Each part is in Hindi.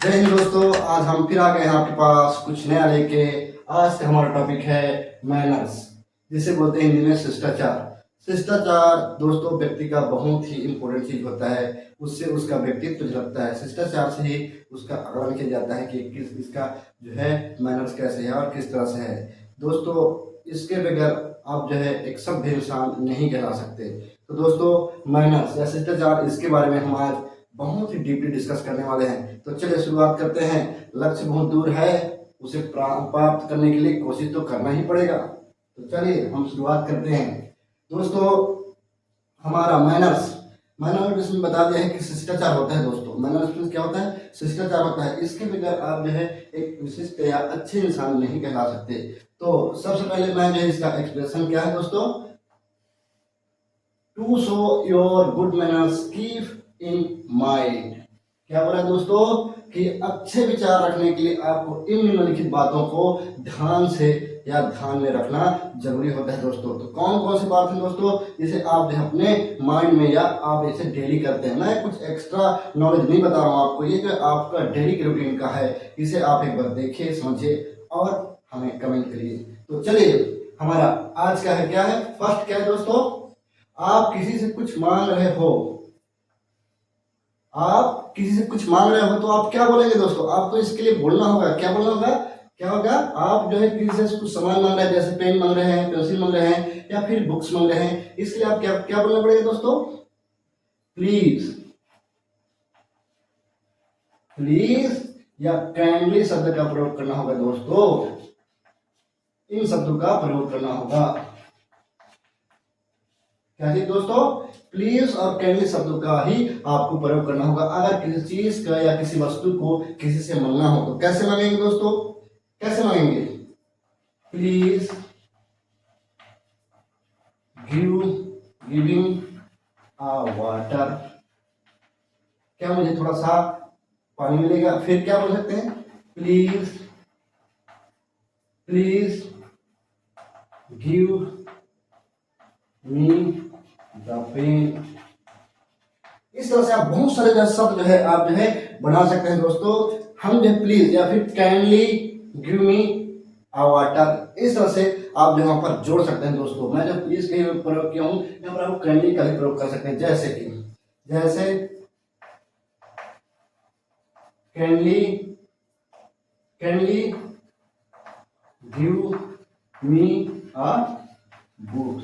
जय हिंद दोस्तों, आज हम फिर आ गए हैं आपके पास कुछ नया लेके। आज का हमारा टॉपिक है मैनर्स, जिसे बोलते हैं हिंदी में शिष्टाचार। शिष्टाचार दोस्तों व्यक्ति का बहुत ही इम्पोर्टेंट चीज होता है, उससे उसका व्यक्तित्व झलकता है। शिष्टाचार से ही उसका आकलन किया जाता है कि किस इसका जो है मैनर्स कैसे है और किस तरह से है। दोस्तों इसके बगैर आप जो है एक सभ्य इंसान नहीं कहला सकते। तो दोस्तों मैनर्स या शिष्टाचार, इसके बारे में हम आज बहुत ही डीपली डिस्कस करने वाले हैं। तो चलिए शुरुआत करते हैं। लक्ष्य बहुत दूर है, उसे प्राप्त करने के लिए कोशिश तो करना ही पड़ेगा। तो चलिए हम शुरुआत करते हैं। दोस्तों हमारा मैनर्स में बता दिया है कि शिष्टाचार होता है। दोस्तों मैनर्स में क्या होता है? शिष्टाचार होता है। इसके बगैर आप जो है एक विशिष्ट या अच्छे इंसान नहीं कहला सकते। तो सबसे पहले मैं जो है इसका एक्सप्रेशन क्या है दोस्तों, to show your good manners keep in mind. क्या बोला दोस्तों कि अच्छे विचार रखने के लिए आपको इन निम्नलिखित बातों को ध्यान से या ध्यान में रखना जरूरी होता है दोस्तों। तो कौन कौन सी बात है दोस्तों जिसे आप जो अपने माइंड में या आप इसे डेली करते हैं। मैं कुछ एक्स्ट्रा नॉलेज नहीं बता रहा हूँ आपको, ये जो आपका डेली के रूटीन का है, इसे आप एक बार देखिए, समझिए और हमें कमेंट करिए। तो चलिए हमारा आज का है क्या है, फर्स्ट क्या है दोस्तों, आप किसी से कुछ मांग रहे हो, आप किसी से कुछ मांग रहे हो तो आप क्या बोलेंगे दोस्तों? आपको इसके लिए बोलना होगा, क्या बोलना होगा, क्या होगा? आप जो है किसी से कुछ सामान मांग रहे हैं, जैसे पेन मांग रहे हैं, पेंसिल मांग रहे हैं या फिर बुक्स मांग रहे हैं, इसलिए आप क्या क्या बोलना पड़ेगा दोस्तों? प्लीज, प्लीज या काइंडली शब्द का प्रयोग करना होगा दोस्तों। इन शब्दों का प्रयोग करना होगा। क्या चीज दोस्तों? प्लीज और काइंडली शब्दों का ही आपको प्रयोग करना होगा। अगर किसी चीज का या किसी वस्तु को किसी से मांगना हो तो कैसे मांगेंगे दोस्तों? कैसे मांगेंगे? Please giving water. क्या मुझे थोड़ा सा पानी मिलेगा? फिर क्या बोल सकते हैं? Please give me the pen. इस तरह से आप बहुत सारे शब्द जो है आप जो है बना सकते हैं दोस्तों। हम जो प्लीज या फिर काइंडली गिव मी अ वाटर, इस तरह से आप जो यहाँ पर जोड़ सकते हैं दोस्तों। मैं जो प्लीज का प्रयोग किया हूँ, यहाँ पर आप काइंडली का भी प्रयोग कर सकते हैं। जैसे kindly give me a book,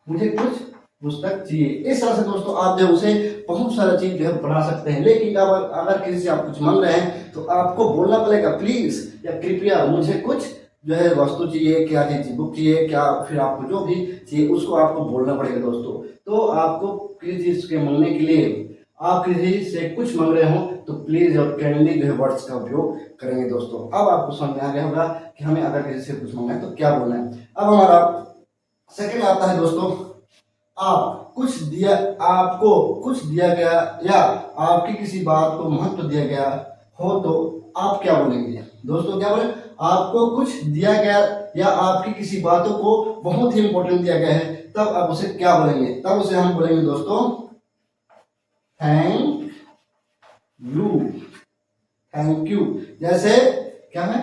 मुझे कुछ पुस्तक चाहिए। इस तरह से दोस्तों आप जो उसे बहुत सारा चीज जो है बना सकते हैं। लेकिन अगर किसी से आप कुछ मांग रहे हैं तो आपको बोलना पड़ेगा प्लीज या कृपया मुझे कुछ जो है वस्तु चाहिए, क्या चीज, बुक चाहिए, क्या फिर आपको जो भी चाहिए उसको आपको बोलना पड़ेगा दोस्तों। तो आपको किसी चीज के मांगने के लिए आप किसी से कुछ मांग रहे हो तो प्लीज और काइंडली जो है वर्ड्स का उपयोग करेंगे दोस्तों। अब आपको समझ में आ गया होगा कि हमें अगर किसी से कुछ मांगना है तो क्या बोलना है। अब हमारा सेकंड आता है दोस्तों, आपको कुछ दिया गया या आपकी किसी बात को महत्व दिया गया हो तो आप क्या बोलेंगे दोस्तों? क्या बोले? आपको कुछ दिया गया या आपकी किसी बातों को बहुत ही इंपॉर्टेंट दिया गया है, तब आप उसे क्या बोलेंगे? तब उसे हम बोलेंगे दोस्तों थैंक यू। जैसे क्या है,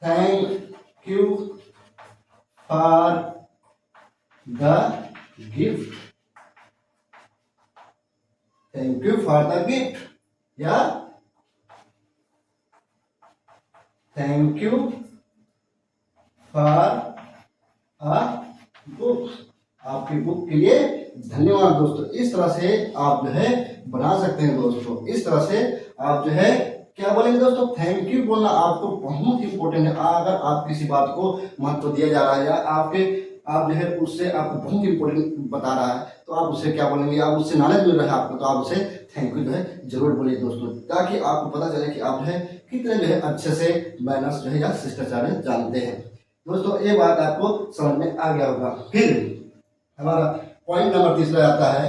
thank you for the gift, thank you for the gift, या thank you for a book, आपकी बुक के लिए धन्यवाद दोस्तों। इस तरह से आप जो है बना सकते हैं दोस्तों। इस तरह से आप जो है क्या बोलेंगे दोस्तों? थैंक यू बोलना आपको बहुत इंपॉर्टेंट है। अगर आप किसी बात को महत्व दिया जा रहा है या आप जो है उससे आपको बहुत इंपॉर्टेंट बता रहा है तो आप उससे क्या बोलेंगे? आप उससे नॉलेज मिल रहा है आपको तो आप उसे थैंक यू जो है जरूर बोलिए दोस्तों, ताकि आपको पता चले कि आप जो है कितने जो है अच्छे से मैनर्स जो है या शिष्टाचार जानते हैं। दोस्तों ये बात आपको समझ में आ गया होगा। फिर हमारा पॉइंट नंबर तीसरा आता है,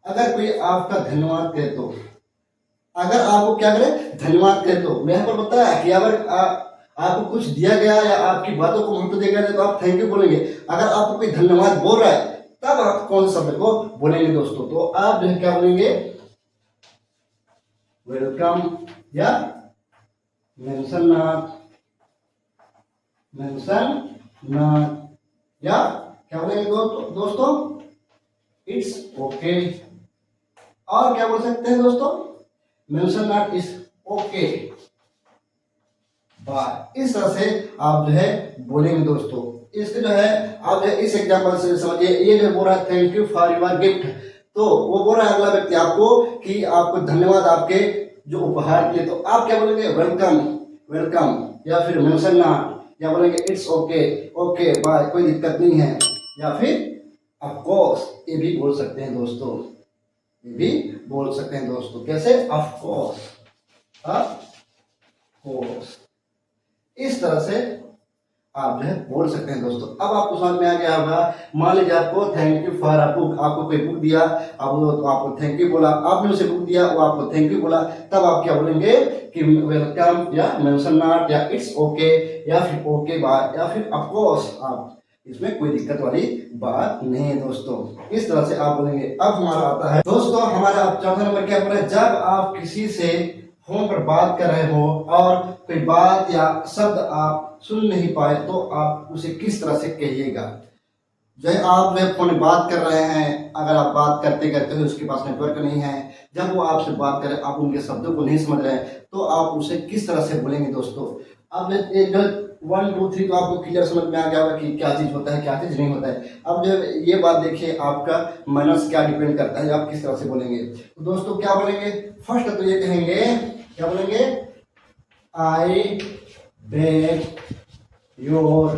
अगर कोई आपका धन्यवाद करे तो, अगर आपको क्या करे? धन्यवाद करे तो। मैं यहाँ पर बताया कि अगर आपको कुछ दिया गया या आपकी बातों को महत्व दिया गया तो आप थैंक यू बोलेंगे। अगर आपको कोई धन्यवाद बोल रहा है तब आप कौन शब्द को बोलेंगे दोस्तों? तो आप जो है क्या बोलेंगे? वेलकम या मेंशन नॉट या क्या बोलेंगे दोस्तों इट्स ओके। और क्या बोल सकते हैं दोस्तों मेंशन नॉट इज ओके। इस तरह से आप जो है बोलेंगे दोस्तों। इसके जो है आप जो है इस एग्जांपल से समझिए, ये जो बोल रहा है thank you for your gift, तो वो बोल रहा है अगला व्यक्ति आपको कि आपको धन्यवाद आपके जो उपहार के लिए, तो आप क्या बोलेंगे वेलकम या फिर मेंशन नॉट या बोलेंगे इट्स ओके, ओके बाय, कोई दिक्कत नहीं है, या फिर ऑफ कोर्स, ये भी बोल सकते हैं दोस्तों, ये भी बोल सकते हैं दोस्तों। कैसे? Of course. इस तरह से आप जो है बोल सकते हैं दोस्तों। अब आपको समझ में आ गया होगा। मान लीजिए आपको थैंक यू फॉर आपको कोई बुक दिया, अब आपको थैंक यू बोला, आपने उसे बुक दिया, वो आपको थैंक यू बोला, तब आप क्या बोलेंगे कि वेलकम या मेंशन नॉट या इट्स ओके या फिर ओके बाय या फिर ऑफ कोर्स। आप इसमें कोई दिक्कत वाली बात नहीं है दोस्तों। इस तरह से आप बोलेंगे। अब हमारा आता है दोस्तों, हमारा चौथा नंबर क्या बोला, जब आप किसी से फोन पर बात कर रहे हो और कोई बात या शब्द आप सुन नहीं पाए तो आप उसे किस तरह से कहिएगा। जो है आप जो है फोन में बात कर रहे हैं, अगर आप बात करते करते हो उसके पास नेटवर्क नहीं है, जब वो आपसे बात करे आप उनके शब्दों को नहीं समझ रहे हैं, तो आप उसे किस तरह से बोलेंगे दोस्तों। अब एक जो 1 2 3 तो आपको क्लियर समझ में आ गया होगा कि क्या चीज़ होता है क्या चीज़ नहीं होता है। अब जो ये बात देखिए, आपका मैनर्स क्या डिपेंड करता है, आप किस तरह से बोलेंगे। तो दोस्तों क्या बोलेंगे, फर्स्ट तो ये कहेंगे, क्या बोलेंगे, I beg your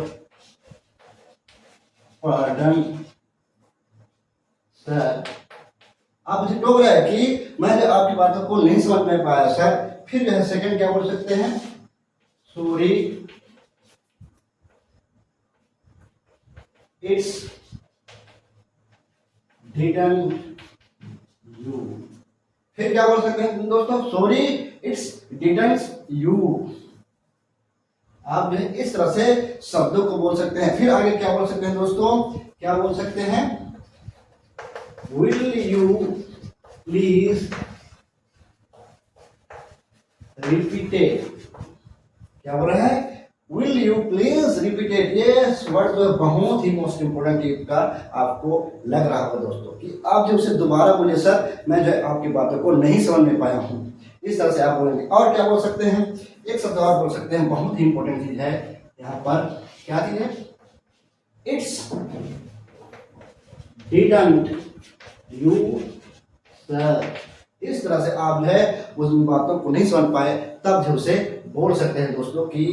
pardon sir. आप उसे टोक रहे हैं कि मैं जो आपकी बातों को नहीं समझ में पाया सर। फिर जो है सेकंड क्या बोल सकते हैं, सॉरी इट्स डिडंट यू। फिर क्या बोल सकते हैं दोस्तों, सॉरी इट्स डिडंट यू। आप जो है इस तरह से शब्दों को बोल सकते हैं। फिर आगे क्या बोल सकते हैं दोस्तों, क्या बोल सकते हैं, विल यू प्लीज रिपीटेड। क्या बोल रहा है, विल यू प्लीज रिपीटेड। ये वर्ड जो है बहुत ही मोस्ट इंपोर्टेंट टाइप का आपको लग रहा होगा दोस्तों कि आप जब उसे दोबारा बोलिए, सर मैं जो है आपकी बातों को नहीं समझ में पाया हूँ। इस तरह से आप बोलेंगे। और क्या बोल सकते हैं, एक शब्द और बोल सकते हैं, बहुत ही इंपॉर्टेंट चीज है यहाँ पर। क्या चीज है, इट्स डिडंट यू सर। इस तरह से आप जो है उस बातों को नहीं समझ पाए तब जो उसे बोल सकते हैं दोस्तों कि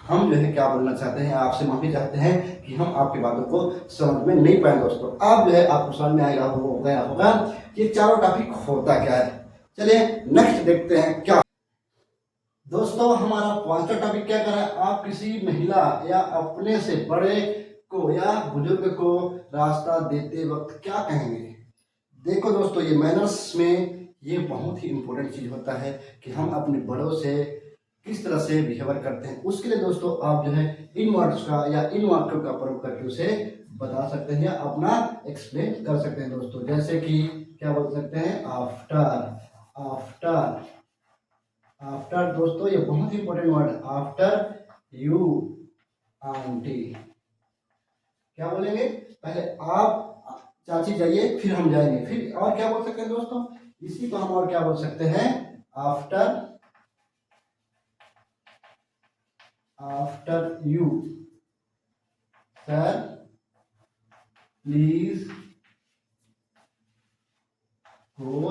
हम जो है क्या बोलना चाहते हैं, आपसे माफी चाहते हैं कि हम आपकी बातों को समझ में नहीं पाए दोस्तों। अब जो है आपको समझ में आएगा हो गया होगा ये चारों टॉपिक होता क्या है। चलिए नेक्स्ट देखते हैं क्या दोस्तों। हमारा पांचवा टॉपिक क्या कर रहा है, आप किसी महिला या अपने से बड़े को या बुजुर्ग को रास्ता देते वक्त क्या कहेंगे। देखो दोस्तों, ये मैनर्स में ये बहुत ही इंपॉर्टेंट चीज होता है कि हम अपने बड़ों से किस तरह से बिहेवियर करते हैं। उसके लिए दोस्तों आप जो है इन वर्ड्स का या इन वाक्यों का प्रयोग करके उसे बता सकते हैं या अपना एक्सप्लेन कर सकते हैं दोस्तों। जैसे कि क्या बोल सकते हैं, आफ्टर दोस्तों ये बहुत ही important word, after you aunty. क्या बोलेंगे, पहले आप चाची जाइए फिर हम जाएंगे। फिर और क्या बोल सकते हैं दोस्तों, इसी को हम और क्या बोल सकते हैं, after you sir please go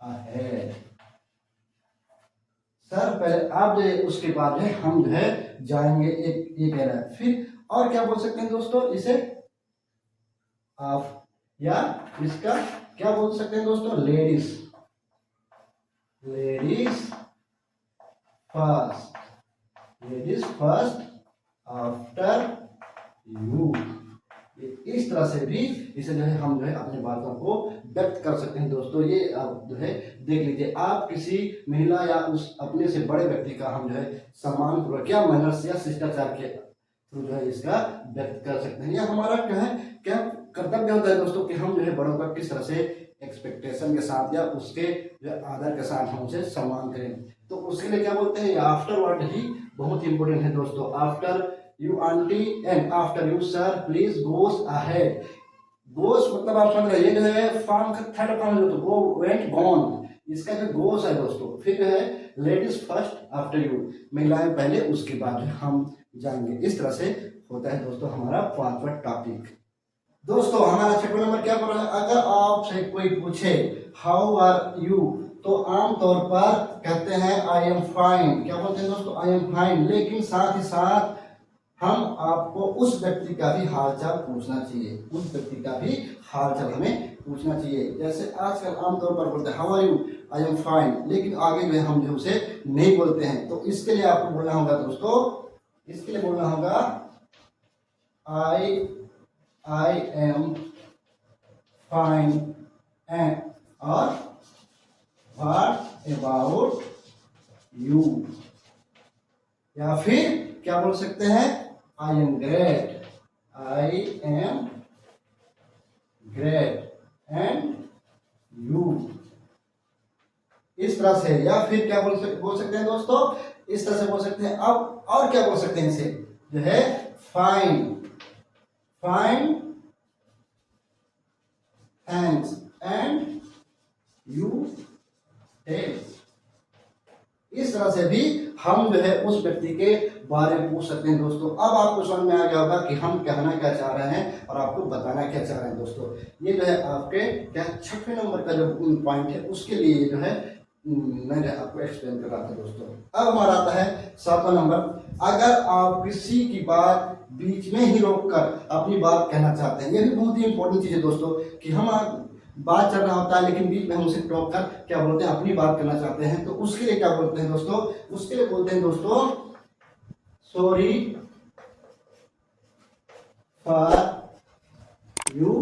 ahead. Sir पहले आप जो उसके बाद जो हम जो है जाएंगे, एक ये कह रहा है। फिर और क्या बोल सकते हैं दोस्तों, इसे आप या इसका क्या बोल सकते हैं दोस्तों, लेडीज फर्स्ट आफ्टर यू। इस तरह से भी इसे जो है हम जो है अपनी बातों को व्यक्त कर सकते हैं दोस्तों। ये आप जो है देख लीजिए, आप किसी महिला या उस अपने से बड़े व्यक्ति का हम जो है सम्मान पूर्वक या मैनर्स या शिष्टाचार के थ्रू जो है इसका व्यक्त कर सकते हैं। या हमारा क्या है, क्या कर्तव्य होता है दोस्तों कि हम जो है बड़ों का किस तरह से एक्सपेक्टेशन के साथ या उसके जो आदर के साथ हम उसे सम्मान करें। तो उसके लिए क्या बोलते हैं, आफ्टर वर्ड ही बहुत इंपॉर्टेंट है दोस्तों। After you aunty and after you sir please goes ahead. Goes मतलब आप समझ रहे हैं, ये जो है फॉर्म का थर्ड फॉर्म जो गो वेंट गॉन, इसका जो गोस है दोस्तों। फिर जो है लेडीज फर्स्ट आफ्टर यू, महिलाएं पहले उसके बाद हम जाएंगे। इस तरह से होता है दोस्तों हमारा 5वां टॉपिक। दोस्तों हमारा चैप्टर नंबर क्या बोल रहा है, अगर आपसे कोई पूछे हाउ आर यू तो आमतौर पर कहते हैं आई एम फाइन। क्या बोलते हैं दोस्तों, आई एम फाइन। लेकिन साथ ही साथ हम आपको उस व्यक्ति का भी हालचाल पूछना चाहिए, उस व्यक्ति का भी हालचाल हमें पूछना चाहिए। जैसे आजकल आमतौर पर बोलते हैं how are you, I am fine, लेकिन आगे जो है हम जो उसे नहीं बोलते हैं। तो इसके लिए आपको बोलना होगा दोस्तों, इसके लिए बोलना होगा आई एम फाइन एंड और व्हाट अबाउट यू, या फिर क्या बोल सकते हैं I am great, I am great and you, इस तरह से। या फिर क्या बोल सकते हैं दोस्तों, इस तरह से बोल सकते हैं। अब और क्या बोल सकते हैं इसे, जो है fine, fine thanks and you tell. इस तरह से भी हम जो है उस व्यक्ति के बारे में पूछ सकते हैं दोस्तों। अब आपको समझ में आ गया होगा कि हम कहना क्या चाह रहे हैं और आपको बताना क्या चाह रहे हैं दोस्तों। ये जो है आपके क्या 6वें नंबर का जो पॉइंट है उसके लिए जो है मैंने आपको एक्सप्लेन कर रहा था दोस्तों। अब हमारा आता है 7वां नंबर, अगर आप किसी की बात बीच में ही रोककर अपनी बात कहना चाहते हैं। ये भी बहुत ही इंपॉर्टेंट चीज है दोस्तों कि हम बात चल रहा होता है लेकिन बीच में हम उसे टोक कर क्या बोलते हैं अपनी बात करना चाहते हैं। तो उसके लिए क्या बोलते हैं दोस्तों, उसके लिए बोलते हैं दोस्तों सॉरी फॉर यू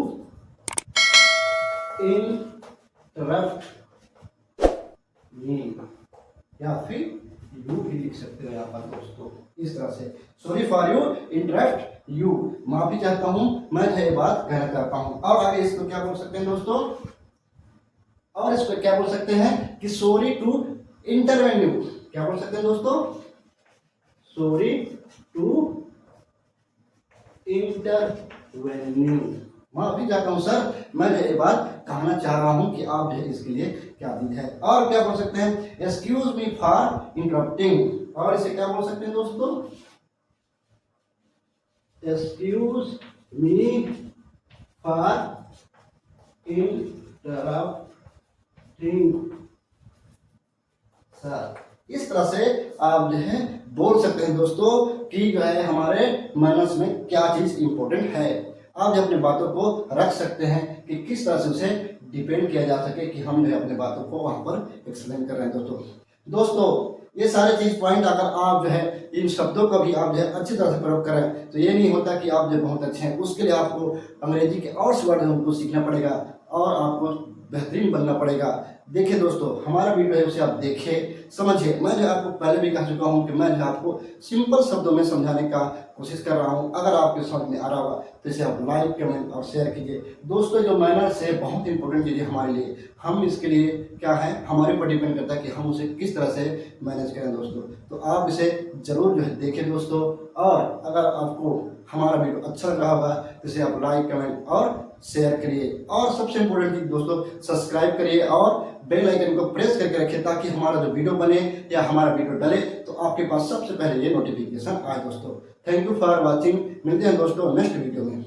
इंटरप्ट मी, या फिर यू भी लिख सकते हो यहाँ पर दोस्तों। इस तरह से sorry for you interrupt you, माफी चाहता हूं मैं ये बात कहना चाहता हूं। और आगे इसको क्या बोल सकते हैं दोस्तों, और इसको क्या बोल सकते हैं कि सॉरी टू इंटरवेन्यू। क्या बोल सकते हैं दोस्तों, सॉरी टू इंटरवेन्यू, माफी चाहता हूं सर मैं ये बात कहना चाह रहा हूं कि आप जो इसके लिए क्या दी है। और क्या बोल सकते हैं एक्सक्यूज मी फॉर इंटरप्टिंग, और इसे क्या बोल सकते हैं दोस्तों, excuse me for interrupting sir. इस तरह से आप जो है बोल सकते हैं दोस्तों कि जो है हमारे मैनर्स में क्या चीज इंपॉर्टेंट है। आप जो अपनी बातों को रख सकते हैं कि किस तरह से उसे डिपेंड किया जा सके कि हम जो है अपनी बातों को वहां पर एक्सप्लेन कर रहे हैं दोस्तों। ये सारे चीज पॉइंट अगर आप जो है इन शब्दों का भी आप जो है अच्छी तरह से प्रयोग करें तो ये नहीं होता कि आप जो बहुत अच्छे हैं। उसके लिए आपको अंग्रेजी के और से वर्ड उनको सीखना पड़ेगा और आपको बेहतरीन बनना पड़ेगा। देखिए दोस्तों हमारा वीडियो है उसे आप देखिए समझिए। मैं जो आपको पहले भी कह चुका हूँ कि मैं जो आपको सिंपल शब्दों में समझाने का कोशिश कर रहा हूँ। अगर आपके समझ में आ रहा होगा तो इसे आप लाइक कमेंट और शेयर कीजिए दोस्तों। जो मैनर्स है बहुत इंपॉर्टेंट चीज़ है हमारे लिए। हम इसके लिए क्या है हमारे ऊपर डिपेंड करता है कि हम उसे किस तरह से मैनेज करें दोस्तों। तो आप इसे जरूर जो है देखें दोस्तों। और अगर आपको हमारा वीडियो अच्छा लग रहा होगा तो इसे आप लाइक कमेंट और शेयर करिए। और सबसे इम्पोर्टेंट चीज दोस्तों सब्सक्राइब करिए और बेल आइकन को प्रेस करके रखिए ताकि हमारा जो वीडियो बने या हमारा वीडियो डले तो आपके पास सबसे पहले ये नोटिफिकेशन आए दोस्तों। Thank you for watching. मिलते हैं दोस्तों नेक्स्ट वीडियो में।